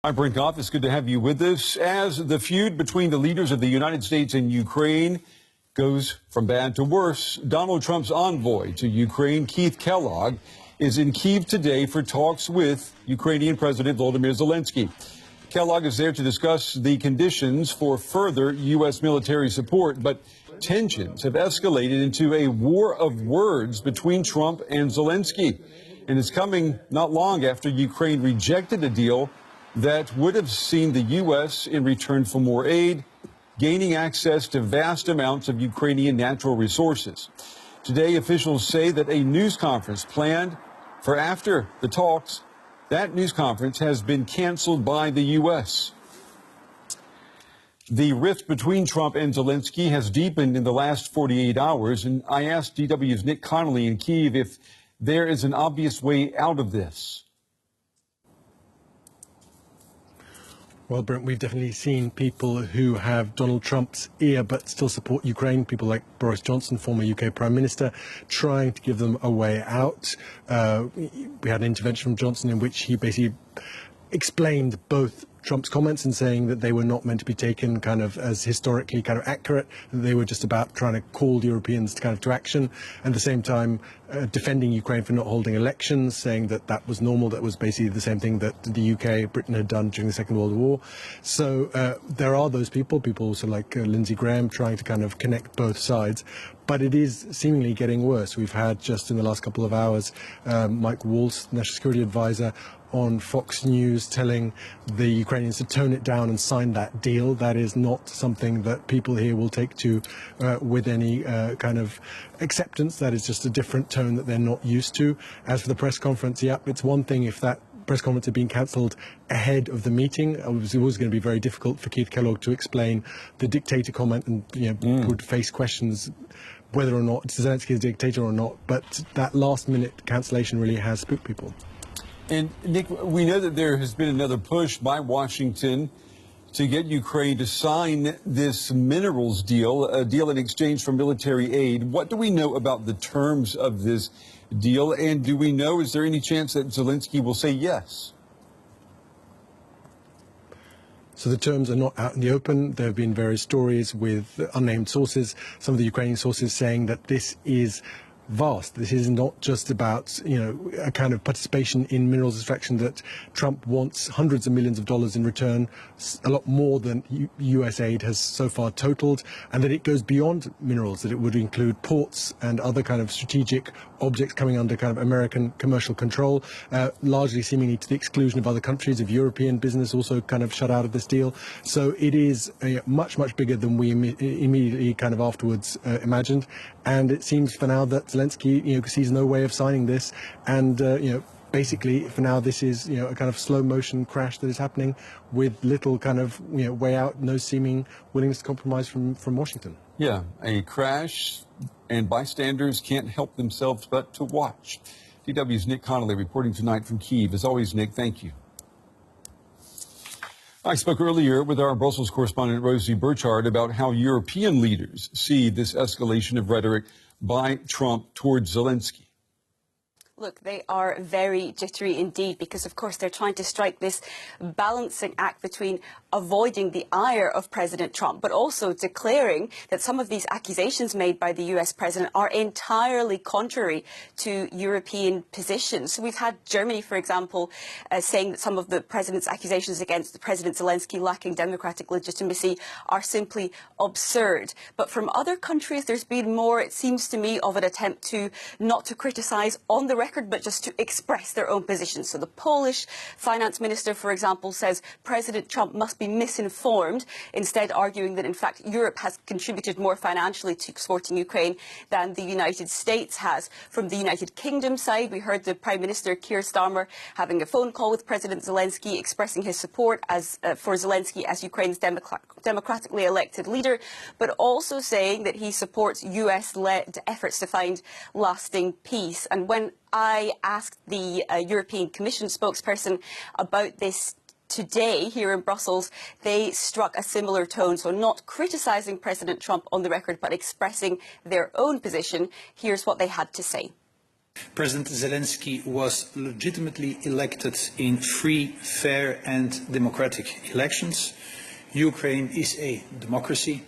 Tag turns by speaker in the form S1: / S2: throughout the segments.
S1: I'm Brent Goff. It's good to have you with us as the feud between the leaders of the United States and Ukraine goes from bad to worse. Donald Trump's envoy to Ukraine, Keith Kellogg, is in Kyiv today for talks with Ukrainian President Volodymyr Zelensky. Kellogg is there to discuss the conditions for further U.S. military support, but tensions have escalated into a war of words between Trump and Zelensky. And it's coming not long after Ukraine rejected a deal that would have seen the U.S., in return for more aid, gaining access to vast amounts of Ukrainian natural resources. Today, officials say that a news conference planned for after the talks, that news conference has been canceled by the U.S. The rift between Trump and Zelensky has deepened in the last 48 hours, and I asked DW's Nick Connolly in Kyiv if there is an obvious way out of this.
S2: Well, Brent, we've definitely seen people who have Donald Trump's ear but still support Ukraine, people like Boris Johnson, former UK Prime Minister, trying to give them a way out. We had an intervention from Johnson in which he basically explained both Trump's comments and saying that they were not meant to be taken kind of as historically kind of accurate, that they were just about trying to call Europeans to kind of to action, and at the same time defending Ukraine for not holding elections, saying that that was normal, that was basically the same thing that the UK, Britain had done during the Second World War. So there are those people also like Lindsey Graham, trying to kind of connect both sides. But it is seemingly getting worse. We've had just in the last couple of hours Mike Waltz, National Security Advisor, on Fox News telling the Ukrainians to tone it down and sign that deal. That is not something that people here will take to with any kind of acceptance. That is just a different tone that they're not used to. As for the press conference, yeah, it's one thing if that press conference had been cancelled ahead of the meeting. It was going to be very difficult for Keith Kellogg to explain the dictator comment and would face questions whether or not Zelensky is a dictator or not. But that last-minute cancellation really has spooked people.
S1: And, Nick, we know that there has been another push by Washington to get Ukraine to sign this minerals deal, a deal in exchange for military aid. What do we know about the terms of this deal? And do we know, is there any chance that Zelensky will say yes?
S2: So the terms are not out in the open. There have been various stories with unnamed sources, some of the Ukrainian sources saying that this is vast. This is not just about, a kind of participation in minerals extraction, that Trump wants hundreds of millions of dollars in return, a lot more than US aid has so far totaled, and that it goes beyond minerals, that it would include ports and other kind of strategic objects coming under kind of American commercial control, largely seemingly to the exclusion of other countries, of European business also kind of shut out of this deal. So it is much, much bigger than we immediately kind of afterwards imagined. And it seems for now that Zelensky, sees no way of signing this. And, basically, for now, this is, a kind of slow motion crash that is happening with little kind of, way out, no seeming willingness to compromise from Washington.
S1: Yeah, a crash, and bystanders can't help themselves but to watch. DW's Nick Connolly reporting tonight from Kyiv. As always, Nick, thank you. I spoke earlier with our Brussels correspondent Rosie Burchard about how European leaders see this escalation of rhetoric by Trump towards Zelensky.
S3: Look, they are very jittery indeed because, of course, they're trying to strike this balancing act between avoiding the ire of President Trump, but also declaring that some of these accusations made by the US president are entirely contrary to European positions. So we've had Germany, for example, saying that some of the president's accusations against President Zelensky lacking democratic legitimacy are simply absurd. But from other countries, there's been more, it seems to me, of an attempt to not to criticize on the record, but just to express their own position. So the Polish finance minister, for example, says President Trump must be misinformed, instead arguing that, in fact, Europe has contributed more financially to supporting Ukraine than the United States has. From the United Kingdom side, we heard the Prime Minister, Keir Starmer, having a phone call with President Zelensky, expressing his support for Zelensky as Ukraine's democratically elected leader, but also saying that he supports US-led efforts to find lasting peace. And when I asked the European Commission spokesperson about this today here in Brussels, they struck a similar tone, so not criticising President Trump on the record, but expressing their own position. Here's what they had to say.
S4: President Zelensky was legitimately elected in free, fair and democratic elections. Ukraine is a democracy.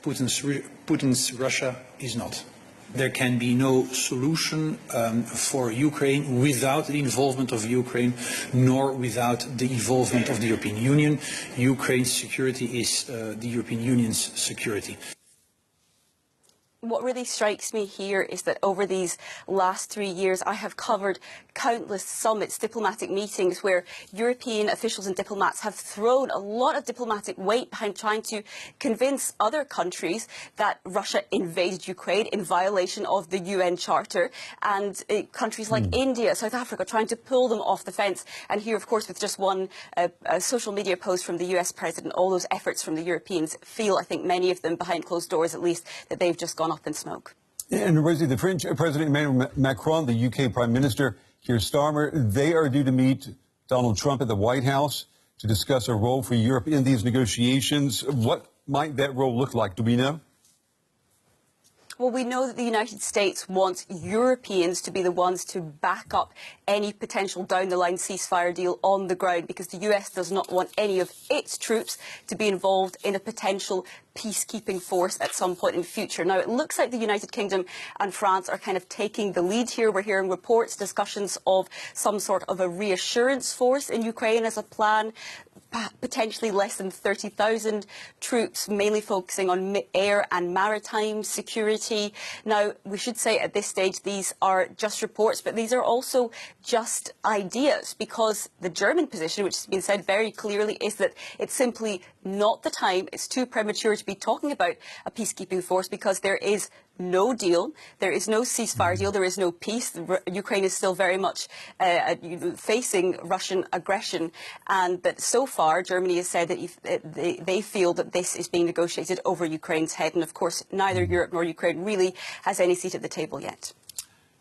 S4: Putin's Russia is not. There can be no solution for Ukraine without the involvement of Ukraine, nor without the involvement of the European Union. Ukraine's security is the European Union's security.
S3: What really strikes me here is that over these last 3 years, I have covered countless summits, diplomatic meetings, where European officials and diplomats have thrown a lot of diplomatic weight behind trying to convince other countries that Russia invaded Ukraine in violation of the UN Charter, and countries like India, South Africa, trying to pull them off the fence. And here, of course, with just one social media post from the US president, all those efforts from the Europeans feel, I think many of them behind closed doors at least, that they've just gone up in smoke.
S1: And Rosie, the French President Emmanuel Macron, the UK Prime Minister Keir Starmer, they are due to meet Donald Trump at the White House to discuss a role for Europe in these negotiations. What might that role look like? Do we know?
S3: Well, we know that the United States wants Europeans to be the ones to back up any potential down-the-line ceasefire deal on the ground, because the US does not want any of its troops to be involved in a potential peacekeeping force at some point in the future. Now, it looks like the United Kingdom and France are kind of taking the lead here. We're hearing reports, discussions of some sort of a reassurance force in Ukraine as a plan, potentially less than 30,000 troops, mainly focusing on air and maritime security. Now, we should say at this stage these are just reports, but these are also just ideas, because the German position, which has been said very clearly, is that it's simply not the time, it's too premature to be talking about a peacekeeping force, because there is no deal, there is no ceasefire deal, there is no peace. Ukraine is still very much facing Russian aggression, and that so far Germany has said that they feel that this is being negotiated over Ukraine's head, and of course neither Europe nor Ukraine really has any seat at the table yet.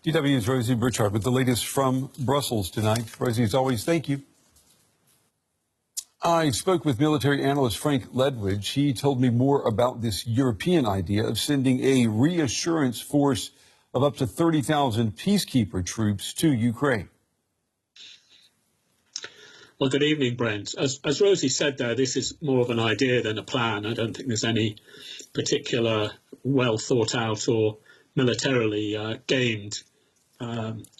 S1: DW's Rosie Burchard with the latest from Brussels tonight. Rosie, as always, thank you. I spoke with military analyst Frank Ledwidge. He told me more about this European idea of sending a reassurance force of up to 30,000 peacekeeper troops to Ukraine.
S5: Well, good evening, Brent. As Rosie said there, this is more of an idea than a plan. I don't think there's any particular well thought out or militarily gamed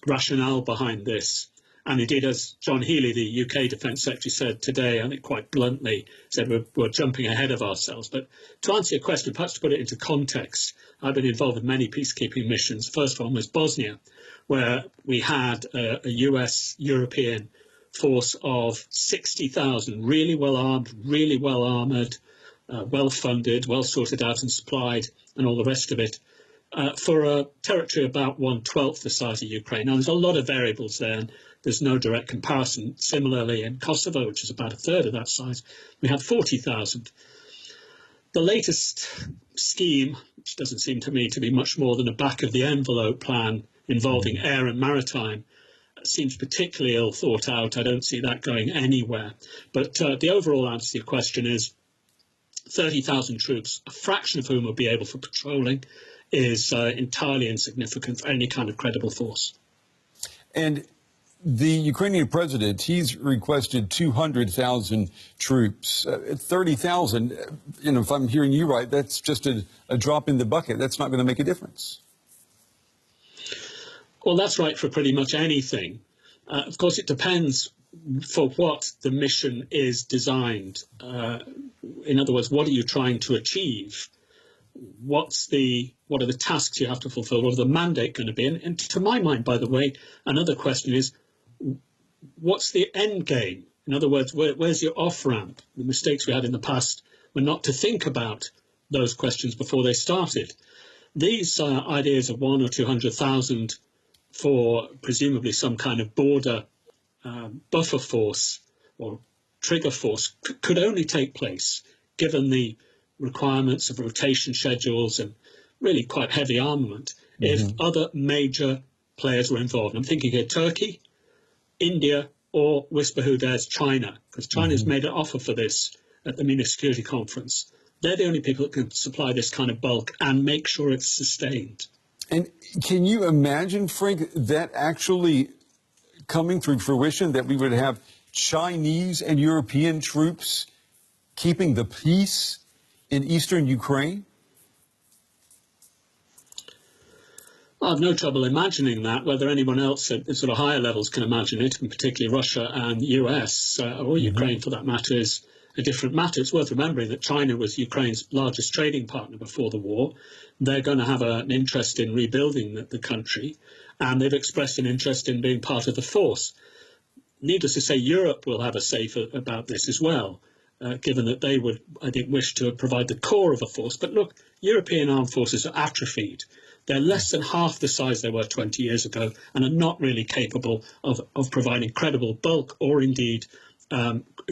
S5: rationale behind this. And indeed, as John Healey, the UK Defence Secretary, said today, I think quite bluntly, said we're jumping ahead of ourselves. But to answer your question, perhaps to put it into context, I've been involved in many peacekeeping missions. The first one was Bosnia, where we had a US-European force of 60,000, really well armed, really well armoured, well funded, well sorted out and supplied, and all the rest of it, for a territory about 1/12 the size of Ukraine. Now, there's a lot of variables there, and there's no direct comparison. Similarly, in Kosovo, which is about a third of that size, we had 40,000. The latest scheme, which doesn't seem to me to be much more than a back-of-the-envelope plan involving air and maritime, seems particularly ill thought out. I don't see that going anywhere. But the overall answer to your question is 30,000 troops, a fraction of whom will be able for patrolling, is entirely insignificant for any kind of credible force.
S1: And the Ukrainian president, he's requested 200,000 troops. 30,000, if I'm hearing you right, that's just a drop in the bucket. That's not going to make a difference.
S5: Well, that's right for pretty much anything. Of course, it depends for what the mission is designed. In other words, what are you trying to achieve? What are the tasks you have to fulfill? What is the mandate going to be? And to my mind, by the way, another question is, what's the end game? In other words, where's your off-ramp? The mistakes we had in the past were not to think about those questions before they started. These ideas of 100,000 or 200,000 for presumably some kind of border buffer force or trigger force could only take place given the requirements of rotation schedules and really quite heavy armament if other major players were involved. I'm thinking here Turkey, India, or whisper who dares China, because China's made an offer for this at the Munich Security Conference. They're the only people that can supply this kind of bulk and make sure it's sustained.
S1: And can you imagine, Frank, that actually coming through fruition, that we would have Chinese and European troops keeping the peace in eastern Ukraine?
S5: I have no trouble imagining that. Whether anyone else at sort of higher levels can imagine it, and particularly Russia and the US, or Ukraine for that matter, is a different matter. It's worth remembering that China was Ukraine's largest trading partner before the war. They're going to have an interest in rebuilding the country, and they've expressed an interest in being part of the force. Needless to say, Europe will have a say about this as well, given that they would, I think, wish to provide the core of a force. But look, European armed forces are atrophied. They're less than half the size they were 20 years ago and are not really capable of providing credible bulk or indeed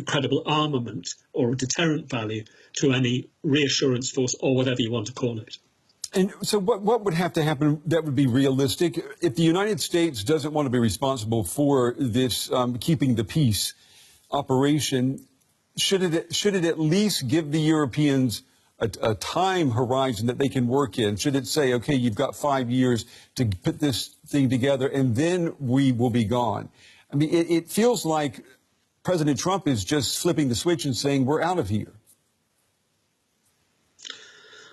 S5: credible armament or deterrent value to any reassurance force or whatever you want to call it.
S1: And so what would have to happen that would be realistic? If the United States doesn't want to be responsible for this keeping the peace operation, should it at least give the Europeans a time horizon that they can work in? Should it say, okay, you've got 5 years to put this thing together and then we will be gone? I mean, it feels like President Trump is just flipping the switch and saying, we're out of here.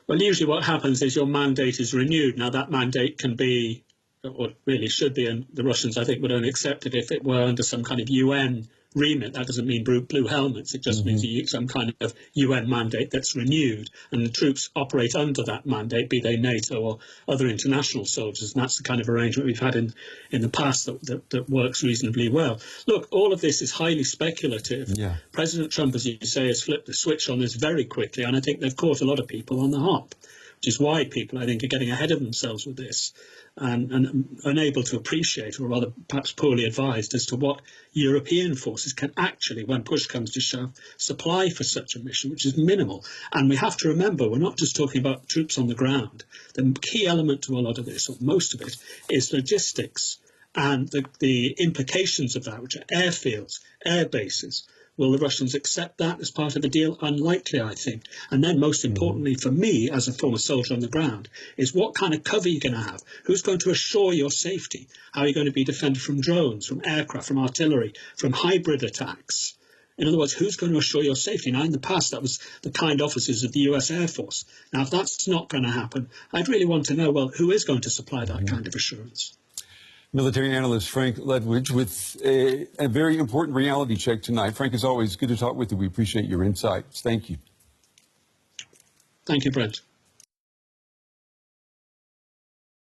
S5: Well, usually what happens is your mandate is renewed. Now, that mandate can be, or really should be, and the Russians, I think, would only accept it if it were under some kind of UN remit. That doesn't mean blue helmets. It just means some kind of UN mandate that's renewed, and the troops operate under that mandate, be they NATO or other international soldiers. And that's the kind of arrangement we've had in the past that works reasonably well. Look, all of this is highly speculative. Yeah. President Trump, as you say, has flipped the switch on this very quickly, and I think they've caught a lot of people on the hop, which is why people, I think, are getting ahead of themselves with this and unable to appreciate, or rather perhaps poorly advised, as to what European forces can actually, when push comes to shove, supply for such a mission, which is minimal. And we have to remember, we're not just talking about troops on the ground. The key element to a lot of this, or most of it, is logistics and the implications of that, which are airfields, air bases. Will the Russians accept that as part of the deal? Unlikely, I think. And then, most importantly for me, as a former soldier on the ground, is what kind of cover you're going to have? Who's going to assure your safety? How are you going to be defended from drones, from aircraft, from artillery, from hybrid attacks? In other words, who's going to assure your safety? Now, in the past, that was the kind officers of the US Air Force. Now, if that's not going to happen, I'd really want to know, well, who is going to supply that kind of assurance?
S1: Military analyst Frank Ledwidge with a very important reality check tonight. Frank, as always, good to talk with you. We appreciate your insights. Thank you.
S5: Thank you, Brent.